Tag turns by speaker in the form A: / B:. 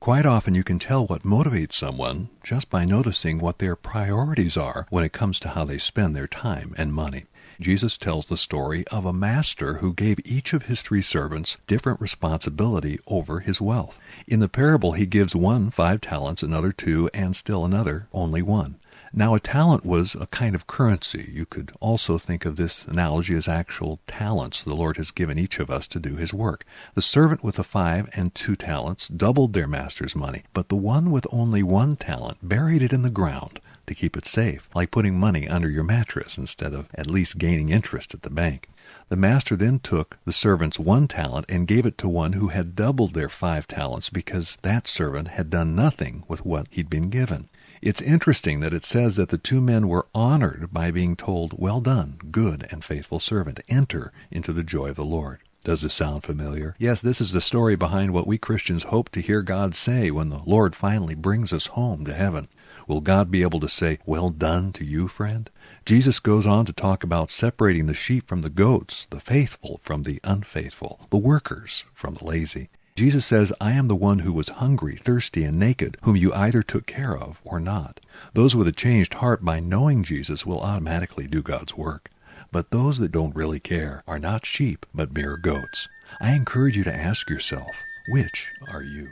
A: Quite often you can tell what motivates someone just by noticing what their priorities are when it comes to how they spend their time and money. Jesus tells the story of a master who gave each of his 3 servants different responsibility over his wealth. In the parable, he gives one 5 talents, another 2, and still another only 1. Now, a talent was a kind of currency. You could also think of this analogy as actual talents the Lord has given each of us to do his work. The servant with the 5 and 2 talents doubled their master's money, but the one with only 1 talent buried it in the ground to keep it safe, like putting money under your mattress instead of at least gaining interest at the bank. The master then took the servant's 1 talent and gave it to one who had doubled their 5 talents because that servant had done nothing with what he'd been given. It's interesting that it says that the 2 men were honored by being told, "Well done, good and faithful servant. Enter into the joy of the Lord." Does this sound familiar? Yes, this is the story behind what we Christians hope to hear God say when the Lord finally brings us home to heaven. Will God be able to say, "Well done" to you, friend? Jesus goes on to talk about separating the sheep from the goats, the faithful from the unfaithful, the workers from the lazy. Jesus says, "I am the one who was hungry, thirsty, and naked, whom you either took care of or not." Those with a changed heart by knowing Jesus will automatically do God's work. But those that don't really care are not sheep, but mere goats. I encourage you to ask yourself, which are you?